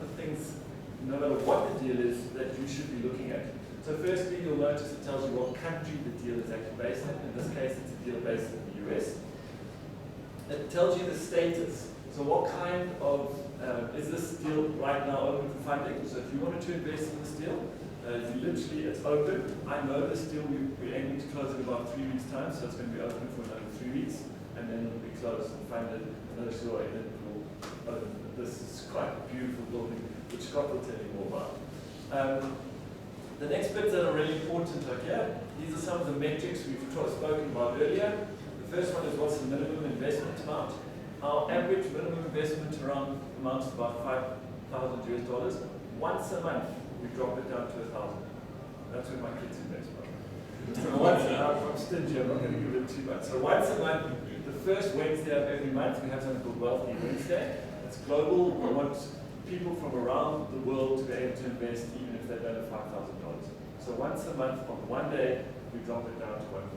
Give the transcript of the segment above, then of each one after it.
the things, no matter what the deal is, that you should be looking at. So firstly, you'll notice it tells you what country the deal is actually based in. In this case, it's a deal based in the US. It tells you the status. So what kind of, is this deal right now open for funding? So if you wanted to invest in this deal, it's open. I know this deal, we're aiming to close in about 3 weeks' time, so it's going to be open for another 3 weeks, and then it'll be closed and funded, and those who are in it will open. This is quite a beautiful building, which Scott will tell you more about. The next bits that are really important are here. These are some of the metrics we've spoken about earlier. The first one is what's the minimum investment amount. Our average minimum investment amounts to about $5,000 US. Once a month, we drop it down to 1,000. That's when my kids invest. So once a month, I'm stingy, I'm not going to give it too much. So once a month, the first Wednesday of every month, we have something called Wealthy Wednesday. It's global. We want people from around the world to be able to invest, even if they don't have $5,000. So once a month, on one day, we drop it down to $1,000,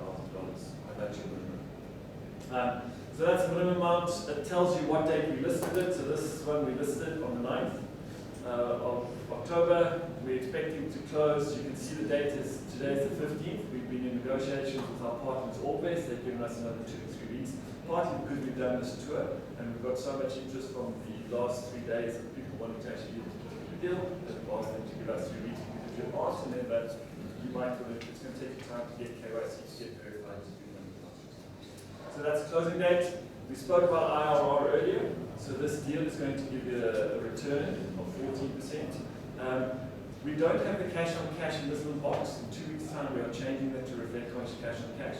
and that's your minimum. So that's the minimum amount. It tells you what date we listed it. So this is when we listed on the 9th of October. We're expecting to close. You can see the date is today's the 15th. We've been in negotiations with our partners Allbest. They've given us another 2 to 3 weeks, partly because we've done this tour and we've got so much interest from the last 3 days of people wanting to actually get into the deal that we've asked them to give us 3 weeks. Because if you're asked, and then that you might want it's going to take you time to get KYC, to get verified, to do them. So that's closing date. We spoke about IRR earlier. So this deal is going to give you a return of 14%. We don't have the cash on cash in this little box. In 2 weeks' time, we are changing that to reflect cash on cash.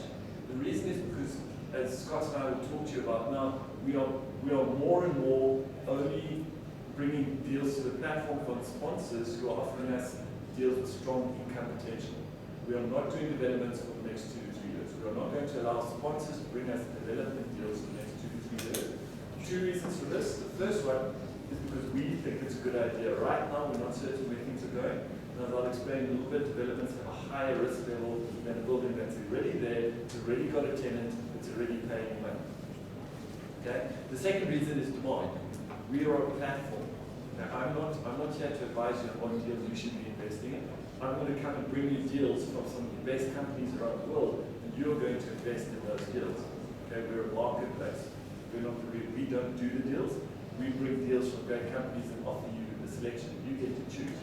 The reason is because, as Scott and I will talk to you about now, we are more and more only bringing deals to the platform from sponsors who are offering us deals with strong income potential. We are not doing developments for the next 2 to 3 years. We are not going to allow sponsors to bring us development deals for the next 2 to 3 years. 2 reasons for this. The first one is because we think it's a good idea. Right now, we're not certain where things are going. And as I'll explain a little bit, developments have a higher risk level than a building that's already there, it's already got a tenant, it's already paying money. Okay? The second reason is demand. We are a platform. Now, I'm not here to advise you on what deals you should be investing in. I'm going to come and bring you deals from some of the best companies around the world, and you're going to invest in those deals. Okay? We're a marketplace. We don't do the deals. We bring deals from great companies and offer you the selection. You get to choose.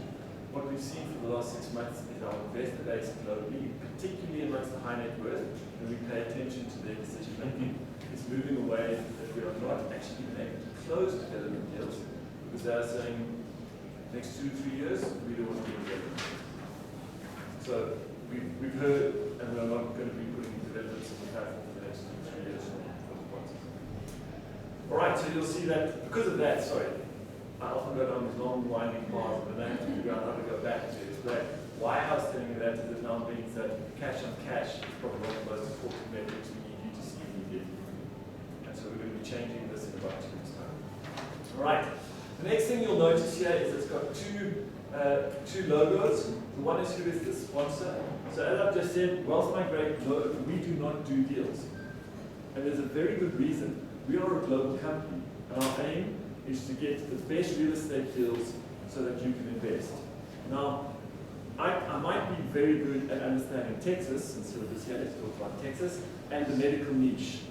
What we've seen for the last 6 months is our investor base globally, particularly amongst the high net worth, and we pay attention to their decision making. It's moving away that we are not actually even able to close development deals because they are saying next 2 to 3 years we don't want to be in development. So we've heard, and we're not going to be putting developments in the platform for the next 2 to 3 years. All right, so you'll see that because of that, I often go down these long winding paths, and then I have to figure out how to go back to explain why I was telling you that is it now means that cash on cash is probably one of the most important metrics we need you to see immediately. And so we're going to be changing this in about 2 weeks' time. All right, the next thing you'll notice here is it's got two logos. The one is who is the sponsor. So as I've just said, Wealth Migrate, no, we do not do deals. And there's a very good reason. We are a global company, and our aim is to get the best real estate deals so that you can invest. Now, I might be very good at understanding Texas, and so this here, let's talk about Texas, and the medical niche.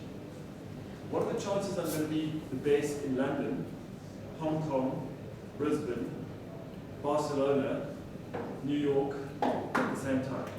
What are the chances I'm going to be the best in London, Hong Kong, Brisbane, Barcelona, New York at the same time?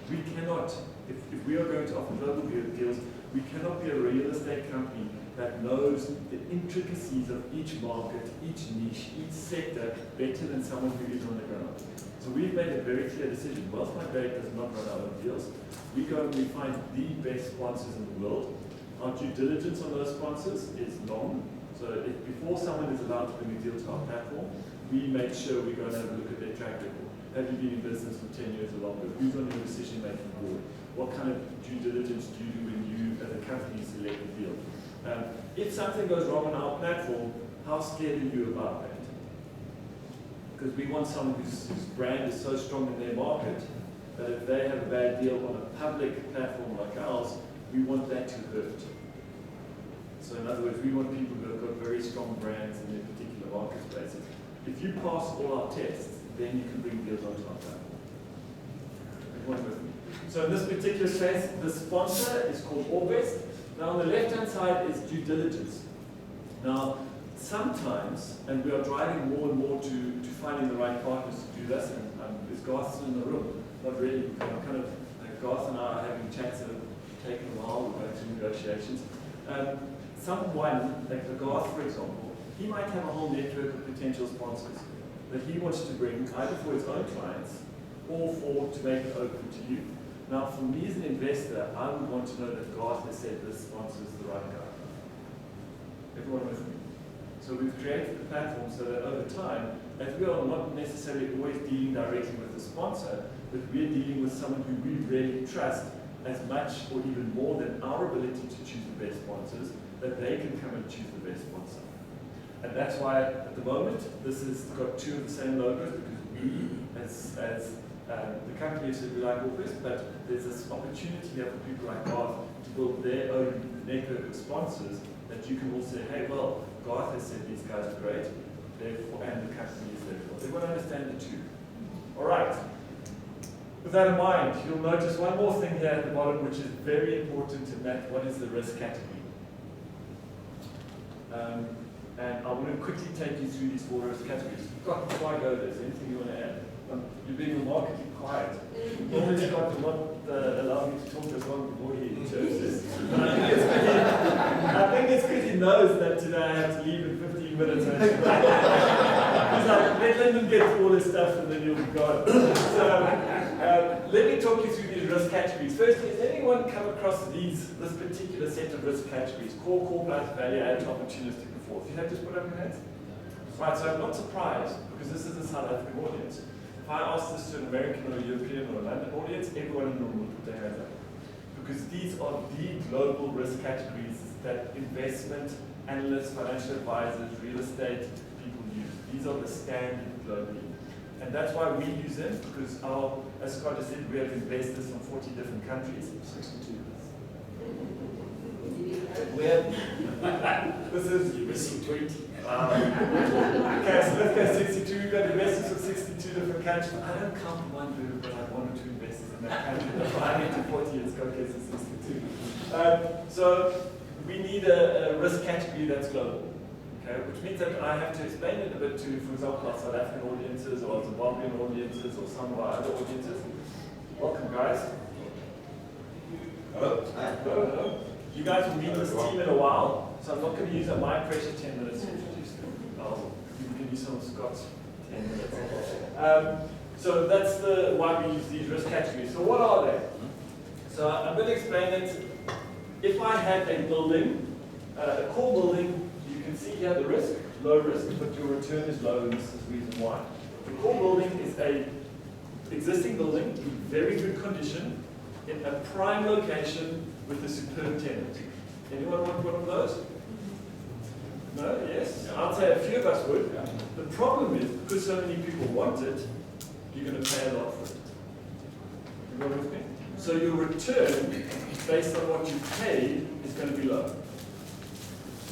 We cannot, if we are going to offer global deals, we cannot be a real estate company that knows the intricacies of each market, each niche, each sector better than someone who is on the ground. So we've made a very clear decision. Wealth Migrate does not run our own deals. We go and we find the best sponsors in the world. Our due diligence on those sponsors is long. So before someone is allowed to bring a deal to our platform, we make sure we go and have a look at their track record. Have you been in business for 10 years or longer? Who's on your decision-making board? What kind of due diligence do you do when you, as a company, select a deal? If something goes wrong on our platform, how scared are you about that? Because we want someone whose brand is so strong in their market that if they have a bad deal on a public platform like ours, we want that to hurt. So in other words, we want people who have got very strong brands in their particular market spaces. If you pass all our tests, then you can bring deals onto our platform. Everyone with me? So in this particular case, the sponsor is called Orbest. Now on the left-hand side is due diligence. Now, sometimes, and we are driving more and more to finding the right partners to do this, and is Garth still in the room? Not really. Garth and I are having chats that have taken a while. We're going through negotiations. Someone, like Garth, for example, he might have a whole network of potential sponsors that he wants to bring either for his own clients or to make it open to you. Now, for me as an investor, I would want to know that Garth has said this sponsor is the right guy. Everyone with me? So we've created the platform so that over time, as we are not necessarily always dealing directly with the sponsor, but we're dealing with someone who we really trust as much or even more than our ability to choose the best sponsors, that they can come and choose the best sponsor. And that's why at the moment, this has got two of the same logos, because we, as the company said we like Orbest, but there's this opportunity here for people like Garth to build their own network of sponsors that you can all say, hey, well, Garth has said these guys are great, therefore, and the company is there. Everyone understand the two. All right. With that in mind, you'll notice one more thing here at the bottom, which is very important, and that what is the risk category. And I want to quickly take you through these 4 risk categories. Scott, before I go, there's anything you want to add? You're being remarkably quiet. Normally Scott will not allow me to talk as long before he shows this. I think it's because he knows that today I have to leave in 15 minutes. He's like, let Lyndon get through all this stuff and then you'll be gone. So let me talk you through these risk categories. Firstly, has anyone come across this particular set of risk categories? Core, plus, value add, opportunistic, and fourth. You have just put up your hands? Right, so I'm not surprised, because this is a South African audience. If I ask this to an American or a European or a London audience, everyone in the room will put their hands up. Because these are the global risk categories that investment analysts, financial advisors, real estate people use. These are the standard globally. And that's why we use them, because as Scott has said, we have investors from 40 different countries. 62. We have, this is 20. Okay, so let's go 62. We've got investors from 62 different countries. I don't count one group, but I have 1 or 2 investors in that country. That's why I need to 40 and Scott gets to 62. So we need a risk category that's global. Okay, which means that I have to explain it a bit to, for example, our South African audiences or Zimbabwean audiences or some of our other audiences. Welcome, guys. Hello. Hello. You guys will meet this team in a while, so I'm not going to use up my precious 10 minutes to introduce them. I'll give you some of Scott's 10 minutes. So that's why we use these risk categories. So what are they? So I'm going to explain it. If I had a building, a core building, you can see here the risk, low risk, but your return is low, and this is the reason why. The core building is an existing building in very good condition, in a prime location with a superb tenant. Anyone want one of those? No? Yes? I'd say a few of us would. The problem is, because so many people want it, you're going to pay a lot for it. You go with me? So your return, based on what you paid, is going to be low.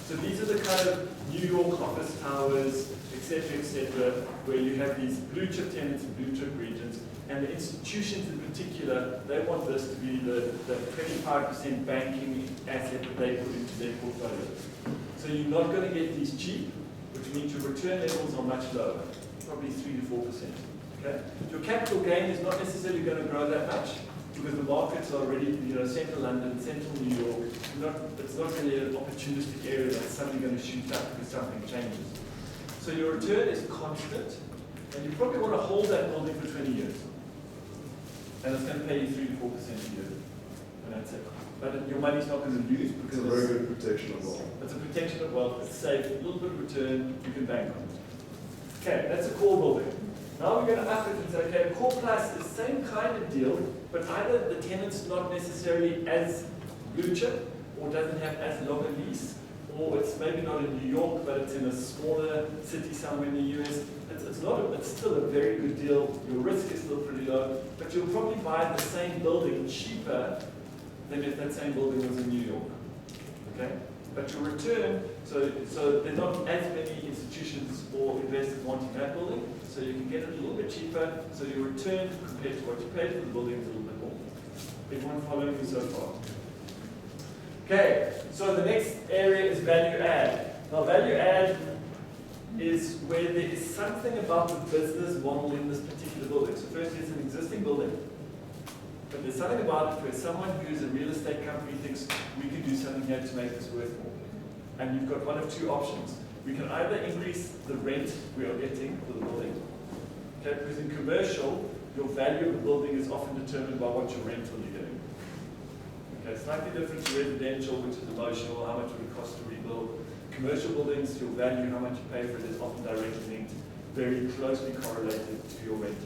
So these are the kind of New York office towers, etc., where you have these blue chip tenants in blue chip regions, and the institutions in particular, they want this to be the 25% banking asset that they put into their portfolio. So you're not going to get these cheap, which means your return levels are much lower, probably 3 to 4%. Okay? Your capital gain is not necessarily going to grow that much, because the markets are already, central London, central New York. It's not really an opportunistic area that's suddenly going to shoot up because something changes. So your return is constant, and you probably want to hold that building for 20 years. And it's going to pay you 3 to 4% a year. And that's it. But your money's not going to lose because it's a very good protection of wealth. It's a protection of wealth. It's safe, a little bit of return, you can bank on it. Okay, that's a core building. Now we're going to up it and say, okay, core plus is the same kind of deal, but either the tenant's not necessarily as blue chip, or doesn't have as long a lease, or it's maybe not in New York, but it's in a smaller city somewhere in the US. It's still a very good deal. Your risk is still pretty low, but you'll probably buy the same building cheaper than if that same building was in New York. Okay? But your return, so there's not as many institutions or investors wanting that building, so you can get it a little bit cheaper, so your return compared to what you paid for the building is a little bit more. Everyone following me so far? Okay, so the next area is value add. Now value add is where there is something about the business model in this particular building. So firstly, it's an existing building, but there's something about it where someone who's a real estate company thinks we can do something here to make this worth more. And you've got one of two options. We can either increase the rent we are getting for the building, okay, because in commercial, your value of the building is often determined by what your rental you're getting. Okay, slightly different to residential, which is emotional, how much would it cost to rebuild. Commercial buildings, your value, how much you pay for it, is often directly linked, very closely correlated to your rent.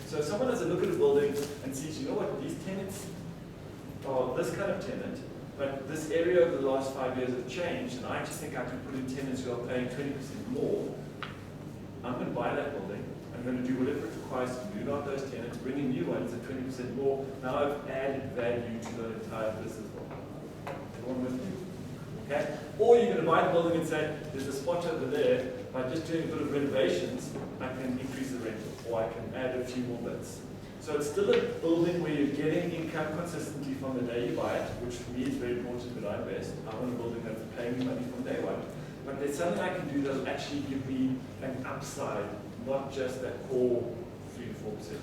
So if someone has a look at a building and sees, you know what, these tenants are this kind of tenant, but this area over the last 5 years have changed, and I just think I can put in tenants who are paying 20% more, I'm going to buy that building. I'm going to do whatever it requires to move out those tenants, bring in new ones at 20% more. Now I've added value to the entire business model. Everyone with me? Okay? Or you're going to buy the building and say, there's a spot over there, by just doing a bit of renovations, I can increase the rental, or I can add a few more bits. So it's still a building where you're getting income consistently from the day you buy it, which for me is very important that I invest. I want a building that's paying me money from day one. But there's something I can do that'll actually give me an upside, not just that core 3 to 4%.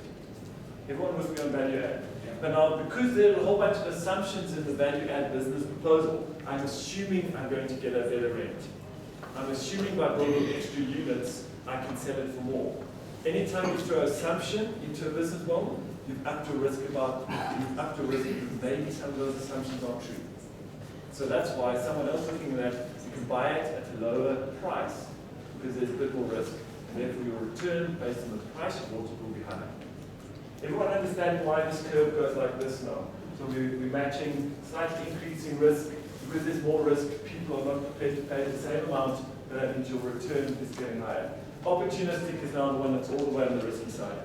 Everyone with me on value add? Yeah. But now, because there are a whole bunch of assumptions in the value add business proposal, I'm assuming I'm going to get a better rent. I'm assuming by building extra units, I can sell it for more. Anytime you throw assumption into a business model, you've upped your risk because maybe some of those assumptions aren't true. So that's why someone else looking at that, you can buy it at a lower price because there's a bit more risk. And therefore your return based on the price you bought it will be higher. Everyone understand why this curve goes like this now? So we're matching slightly increasing risk. Because there's more risk, people are not prepared to pay the same amount, but that means your return is getting higher. Opportunistic is now the one that's all the way on the risky side.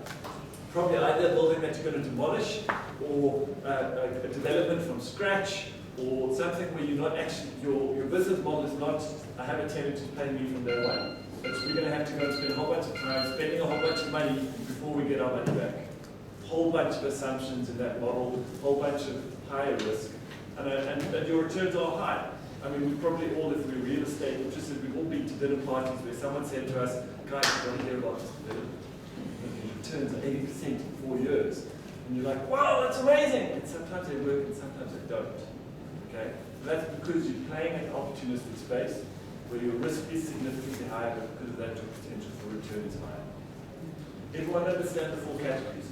Probably either a building that you're going to demolish, or a development from scratch, or something where you're not actually, your business model is not, I have a tenant who's paying me from day one. But we're going to have to go and spend a whole bunch of time spending a whole bunch of money before we get our money back. Whole bunch of assumptions in that model, whole bunch of higher risk. And your returns are high. I mean, we probably all, if we're real estate interested, we've all been to dinner parties where someone said to us, guys, you don't hear about this development. The returns are 80% in 4 years. And you're like, wow, that's amazing. And sometimes they work and sometimes they don't. Okay? So that's because you're playing an opportunistic space where your risk is significantly higher, but because of that, your potential for return is higher. Everyone understand the 4 categories?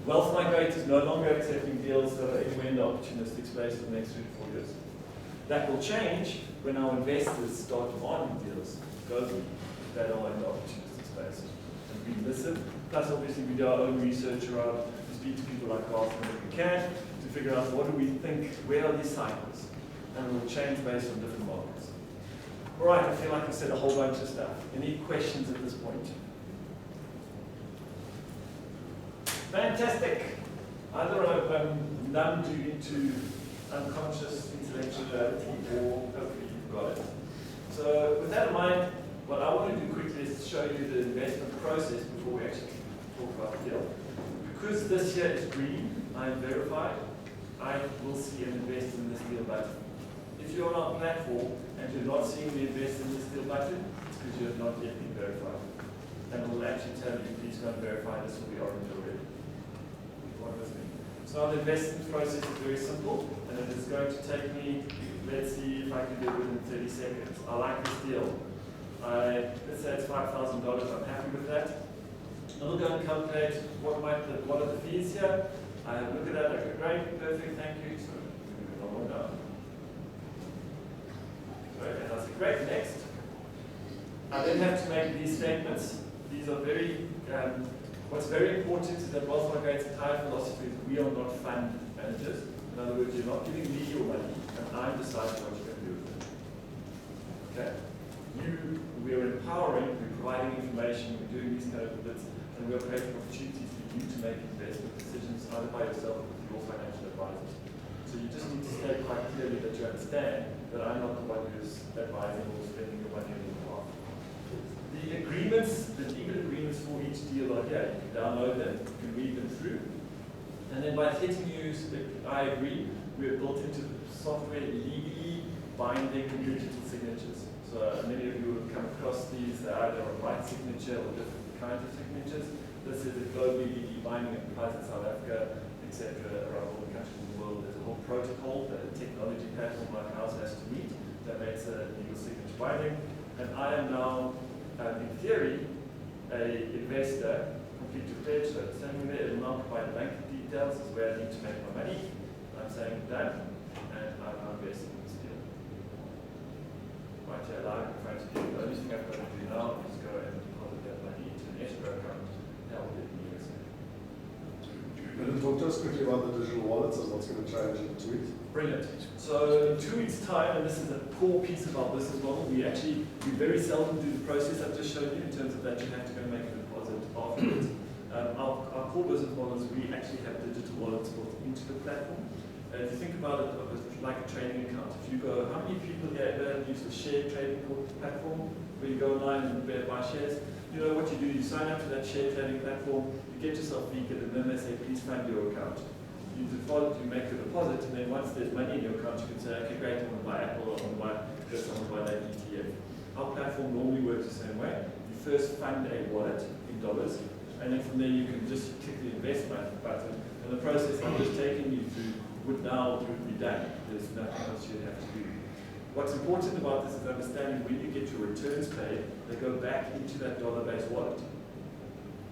Wealth migrators no longer accepting deals that are anywhere in the opportunistic space for the next 3 to 4 years. That will change when our investors start demanding deals globally that are in the opportunistic space. And we listen, plus obviously we do our own research around, to speak to people like Carlson if we can, to figure out what do we think, where are these cycles, and it will change based on different markets. All right, I feel like I said a whole bunch of stuff. Any questions at this point? Fantastic. Either I've numbed you into unconscious intellectuality, or hopefully you've got it. So with that in mind, what I want to do quickly is show you the investment process before we actually talk about the deal. Because this here is green, I am verified, I will see and invest in this deal button. If you're on our platform and you're not seeing the invest in this deal button, it's because you have not yet been verified. And we'll actually tell you, please go and verify this will be orange already. So the investment process is very simple, and it is going to take me, let's see if I can do it within 30 seconds. I like this deal. Let's say it's $5,000, I'm happy with that. I'll go and calculate what are the fees here. I have a look at that, I go, great, perfect, thank you. So I'm going to go down. And I say, great, next. I then have to make these statements. These are very, what's very important is that Wealth Migrate's entire philosophy is we are not fund managers. In other words, you're not giving me your money, and I'm deciding what you're going to do with it. Okay? We are empowering, we're providing information, we're doing these kind of bits, and we are creating opportunities for you to make investment decisions either by yourself or with your financial advisors. So you just need to state quite clearly that you understand that I'm not the one who's advising or spending your money on your behalf. The agreement agreements, the legal agreements for each deal are here. You can download them, you can read them through. And then by hitting use, I agree, we have built into the software legally binding digital signatures. So many of you have come across these, either a right signature or different kinds of signatures. This is a globally legally binding, it applies in South Africa, etc., around all the countries in the world. There's a whole protocol that a technology platform like ours has to meet that makes a legal signature binding. And I am now, in theory, an investor, complete to pledge, so it's standing there, it'll now provide bank details, is where I need to make my money. I'm saying done, and I'm now investing in this deal. Right here, live in front of you. The only thing I've got to do now is go and deposit that money into an escrow account held in the USA. Can you talk to us quickly about the digital wallets and what's going to change in 2 weeks? Brilliant. So in 2 weeks' time, and this is a core piece of our business model, we very seldom do the process I've just shown you in terms of that you have to go make a deposit afterwards. Our core business model is we actually have digital wallets built into the platform. If you think about it like a trading account, if you go, how many people here ever use the share trading platform where you go online and buy shares? You know what you do, you sign up to that share trading platform, you get yourself Picken, and then they say, please fund your account. You default, you make the deposit, and then once there's money in your account, you can say, okay, great, I want to buy Apple, I want to buy this, I want to buy that ETF. Our platform normally works the same way. You first fund a wallet in dollars, and then from there you can just click the invest button, and the process I'm just taking you through would be done. There's nothing else you'd have to do. What's important about this is understanding when you get your returns paid, they go back into that dollar-based wallet.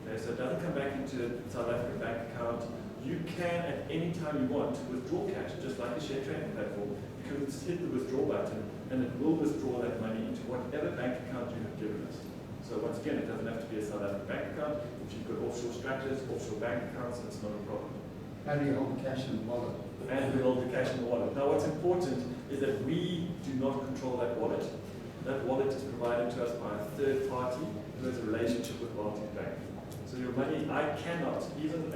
Okay, so it doesn't come back into a South African bank account. You can, at any time you want, withdraw cash, just like a share trading platform. You can just hit the withdraw button, and it will withdraw that money into whatever bank account you have given us. So once again, it doesn't have to be a South African bank account. If you've got offshore structures, offshore bank accounts, it's not a problem. How do you hold the cash in the wallet? And we hold the cash in the wallet. Now what's important is that we do not control that wallet. That wallet is provided to us by a third party who has a relationship with Barclays Bank. So your money, I cannot, even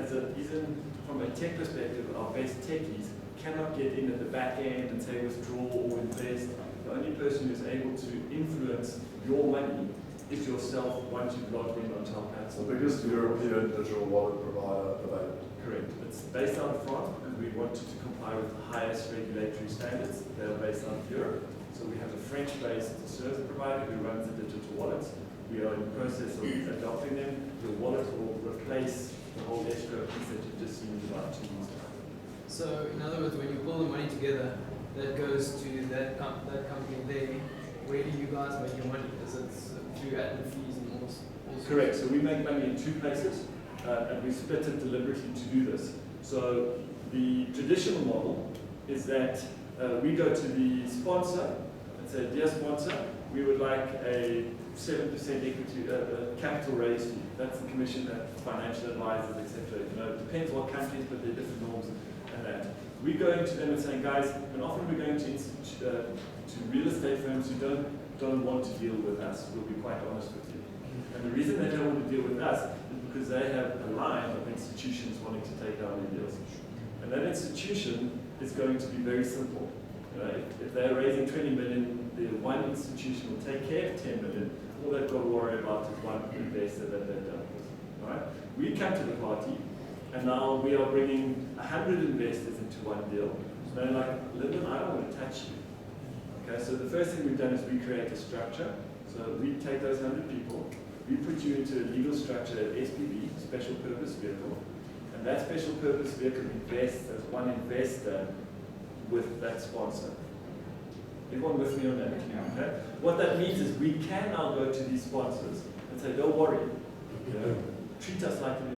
from a tech perspective, our best techies cannot get in at the back end and say withdraw or invest. The only person who's able to influence your money is yourself once you've logged in onto our platform. The biggest European digital wallet provider available. Correct. It's based out of France because we wanted to comply with the highest regulatory standards that are based out of Europe. So we have a French-based service provider who runs the digital wallets. We are in the process of adopting them. The wallet will replace the whole escrow piece that you've just seen in about 2 weeks' time. So in other words, when you pull the money together, that goes to that company there. Where do you guys make your money? Is it through admin fees and all this? Correct. So we make money in 2 places. And we split it deliberately to do this. So the traditional model is that we go to the sponsor and say, dear sponsor, we would like a 7% equity capital raise fee. That's the commission that financial advisors, etc. You know, it depends what countries, but there are different norms and that. We go into them and saying, guys, and often we're going to real estate firms who don't want to deal with us. We'll be quite honest with you. And the reason they don't want to deal with us is because they have a line of institutions wanting to take down their deals. And that institution is going to be very simple. You know, if they're raising 20 million, the one institution will take care of 10 million. All they've got to worry about is one investor that they're done with. Right? We come to the party, and now we are bringing 100 investors into one deal. So they're like, Lyndon, I don't want to touch you. Okay, so the first thing we've done is we create a structure. So we take those 100 people, we put you into a legal structure at SPV, special purpose vehicle, and that special purpose vehicle invests as one investor with that sponsor. Everyone with me on that? Okay? What that means is we can now go to these sponsors and say, don't worry, you know, treat us like an